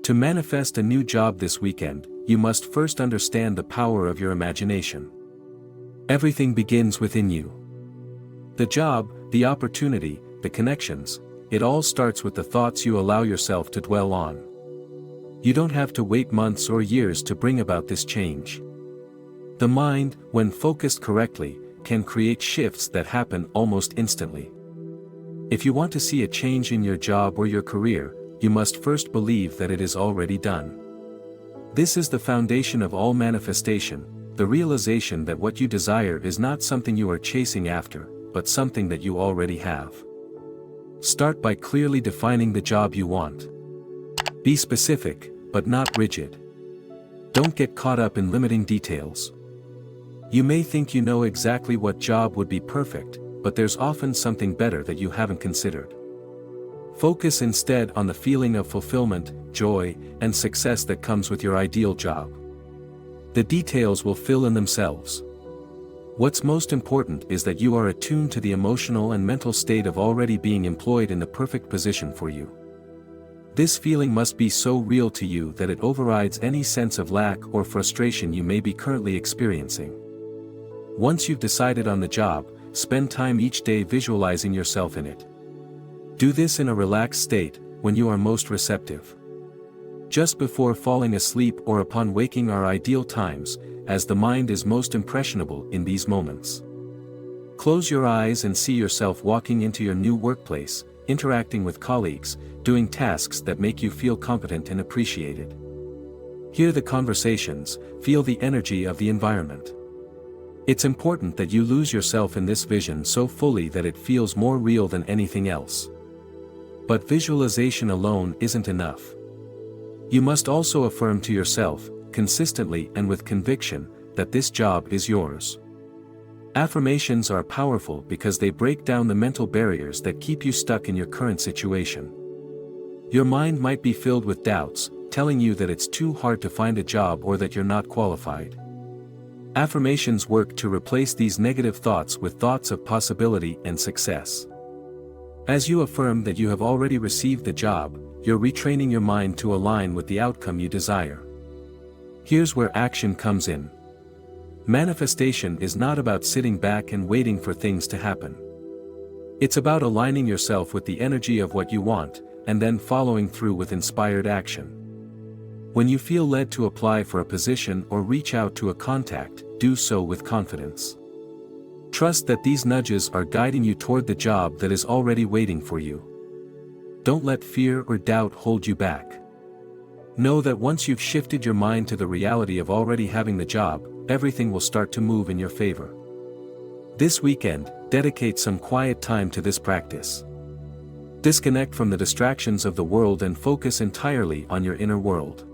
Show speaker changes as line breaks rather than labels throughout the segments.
To manifest a new job this weekend, you must first understand the power of your imagination. Everything begins within you. The job, the opportunity, the connections, it all starts with the thoughts you allow yourself to dwell on. You don't have to wait months or years to bring about this change. The mind, when focused correctly, can create shifts that happen almost instantly. If you want to see a change in your job or your career, you must first believe that it is already done. This is the foundation of all manifestation, the realization that what you desire is not something you are chasing after, but something that you already have. Start by clearly defining the job you want. Be specific, but not rigid. Don't get caught up in limiting details. You may think you know exactly what job would be perfect, but there's often something better that you haven't considered. Focus instead on the feeling of fulfillment, joy, and success that comes with your ideal job. The details will fill in themselves. What's most important is that you are attuned to the emotional and mental state of already being employed in the perfect position for you. This feeling must be so real to you that it overrides any sense of lack or frustration you may be currently experiencing. Once you've decided on the job, spend time each day visualizing yourself in it. Do this in a relaxed state, when you are most receptive. Just before falling asleep or upon waking are ideal times, as the mind is most impressionable in these moments. Close your eyes and see yourself walking into your new workplace, interacting with colleagues, doing tasks that make you feel competent and appreciated. Hear the conversations, feel the energy of the environment. It's important that you lose yourself in this vision so fully that it feels more real than anything else. But visualization alone isn't enough. You must also affirm to yourself, consistently and with conviction, that this job is yours. Affirmations are powerful because they break down the mental barriers that keep you stuck in your current situation. Your mind might be filled with doubts, telling you that it's too hard to find a job or that you're not qualified. Affirmations work to replace these negative thoughts with thoughts of possibility and success. As you affirm that you have already received the job, you're retraining your mind to align with the outcome you desire. Here's where action comes in. Manifestation is not about sitting back and waiting for things to happen. It's about aligning yourself with the energy of what you want, and then following through with inspired action. When you feel led to apply for a position or reach out to a contact, do so with confidence. Trust that these nudges are guiding you toward the job that is already waiting for you. Don't let fear or doubt hold you back. Know that once you've shifted your mind to the reality of already having the job, everything will start to move in your favor. This weekend, dedicate some quiet time to this practice. Disconnect from the distractions of the world and focus entirely on your inner world.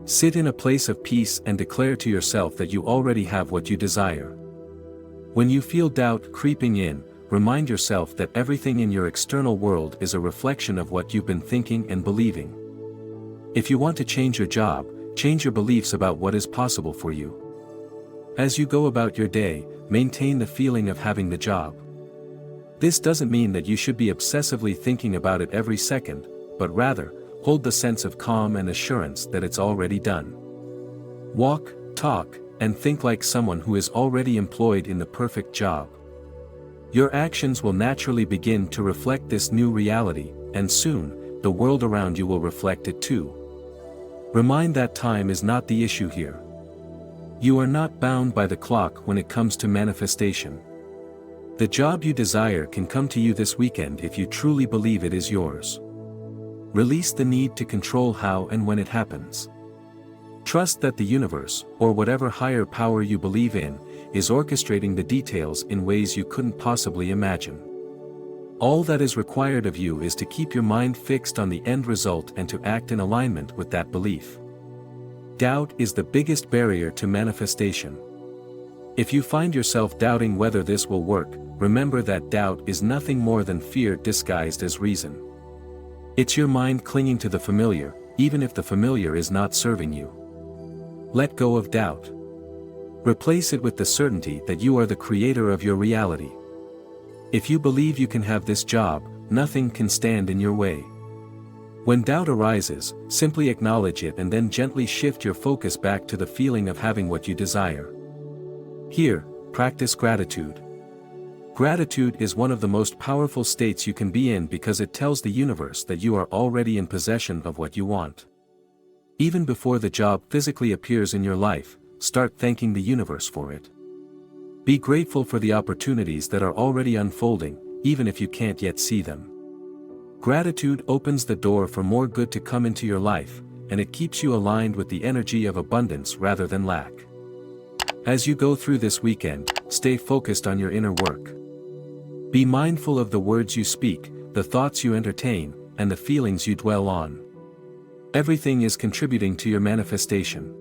Sit in a place of peace and declare to yourself that you already have what you desire. When you feel doubt creeping in, remind yourself that everything in your external world is a reflection of what you've been thinking and believing. If you want to change your job, change your beliefs about what is possible for you. As you go about your day, maintain the feeling of having the job. This doesn't mean that you should be obsessively thinking about it every second, but rather, hold the sense of calm and assurance that it's already done. Walk, talk, and think like someone who is already employed in the perfect job. Your actions will naturally begin to reflect this new reality, and soon, the world around you will reflect it too. Remind that time is not the issue here. You are not bound by the clock when it comes to manifestation. The job you desire can come to you this weekend if you truly believe it is yours. Release the need to control how and when it happens. Trust that the universe, or whatever higher power you believe in, is orchestrating the details in ways you couldn't possibly imagine. All that is required of you is to keep your mind fixed on the end result and to act in alignment with that belief. Doubt is the biggest barrier to manifestation. If you find yourself doubting whether this will work, remember that doubt is nothing more than fear disguised as reason. It's your mind clinging to the familiar, even if the familiar is not serving you. Let go of doubt. Replace it with the certainty that you are the creator of your reality. If you believe you can have this job, nothing can stand in your way. When doubt arises, simply acknowledge it and then gently shift your focus back to the feeling of having what you desire. Here, practice gratitude. Gratitude is one of the most powerful states you can be in because it tells the universe that you are already in possession of what you want. Even before the job physically appears in your life, start thanking the universe for it. Be grateful for the opportunities that are already unfolding, even if you can't yet see them. Gratitude opens the door for more good to come into your life, and it keeps you aligned with the energy of abundance rather than lack. As you go through this weekend, stay focused on your inner work. Be mindful of the words you speak, the thoughts you entertain, and the feelings you dwell on. Everything is contributing to your manifestation.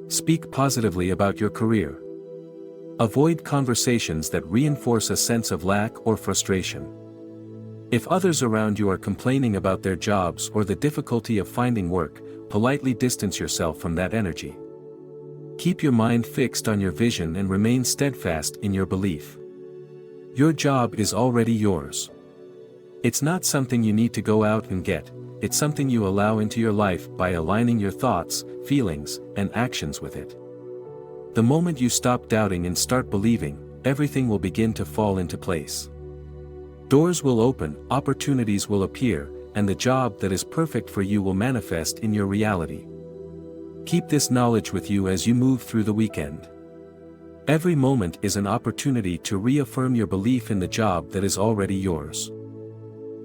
Speak positively about your career. Avoid conversations that reinforce a sense of lack or frustration. If others around you are complaining about their jobs or the difficulty of finding work, politely distance yourself from that energy. Keep your mind fixed on your vision and remain steadfast in your belief. Your job is already yours. It's not something you need to go out and get, it's something you allow into your life by aligning your thoughts, feelings, and actions with it. The moment you stop doubting and start believing, everything will begin to fall into place. Doors will open, opportunities will appear, and the job that is perfect for you will manifest in your reality. Keep this knowledge with you as you move through the weekend. Every moment is an opportunity to reaffirm your belief in the job that is already yours.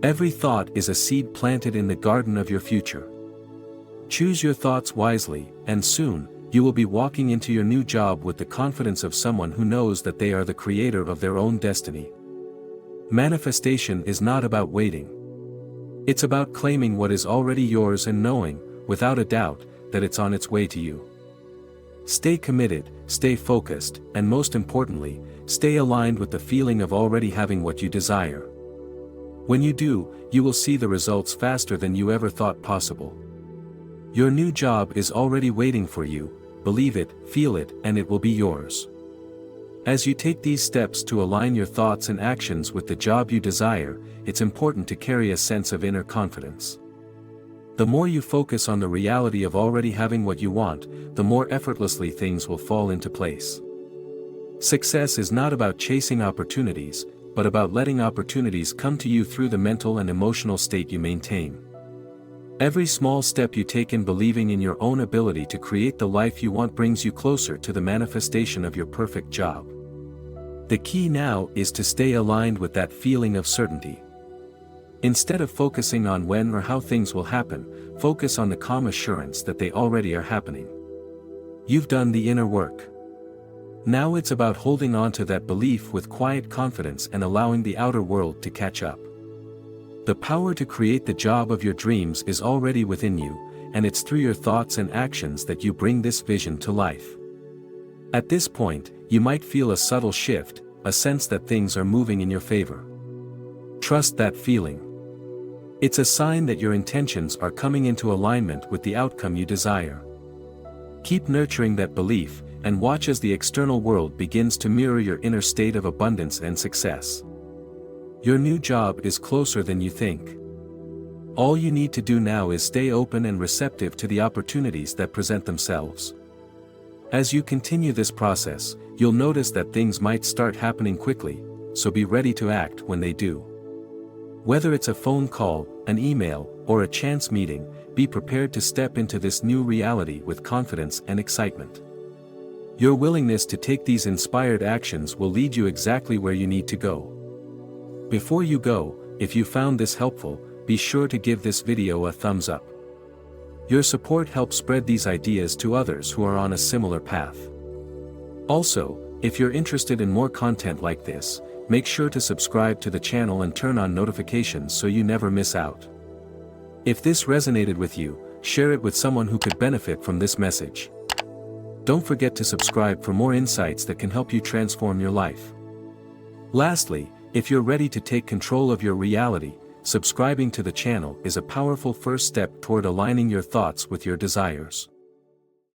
Every thought is a seed planted in the garden of your future. Choose your thoughts wisely, and soon, you will be walking into your new job with the confidence of someone who knows that they are the creator of their own destiny. Manifestation is not about waiting. It's about claiming what is already yours and knowing, without a doubt, that it's on its way to you. Stay committed, stay focused, and most importantly, stay aligned with the feeling of already having what you desire. When you do, you will see the results faster than you ever thought possible. Your new job is already waiting for you, believe it, feel it, and it will be yours. As you take these steps to align your thoughts and actions with the job you desire, it's important to carry a sense of inner confidence. The more you focus on the reality of already having what you want, the more effortlessly things will fall into place. Success is not about chasing opportunities, but about letting opportunities come to you through the mental and emotional state you maintain. Every small step you take in believing in your own ability to create the life you want brings you closer to the manifestation of your perfect job. The key now is to stay aligned with that feeling of certainty. Instead of focusing on when or how things will happen, focus on the calm assurance that they already are happening. You've done the inner work. Now it's about holding on to that belief with quiet confidence and allowing the outer world to catch up. The power to create the job of your dreams is already within you, and it's through your thoughts and actions that you bring this vision to life. At this point, you might feel a subtle shift, a sense that things are moving in your favor. Trust that feeling. It's a sign that your intentions are coming into alignment with the outcome you desire. Keep nurturing that belief, and watch as the external world begins to mirror your inner state of abundance and success. Your new job is closer than you think. All you need to do now is stay open and receptive to the opportunities that present themselves. As you continue this process, you'll notice that things might start happening quickly, so be ready to act when they do. Whether it's a phone call, an email, or a chance meeting, be prepared to step into this new reality with confidence and excitement. Your willingness to take these inspired actions will lead you exactly where you need to go. Before you go, if you found this helpful, be sure to give this video a thumbs up. Your support helps spread these ideas to others who are on a similar path. Also, if you're interested in more content like this, make sure to subscribe to the channel and turn on notifications so you never miss out. If this resonated with you, share it with someone who could benefit from this message. Don't forget to subscribe for more insights that can help you transform your life. Lastly, if you're ready to take control of your reality, subscribing to the channel is a powerful first step toward aligning your thoughts with your desires.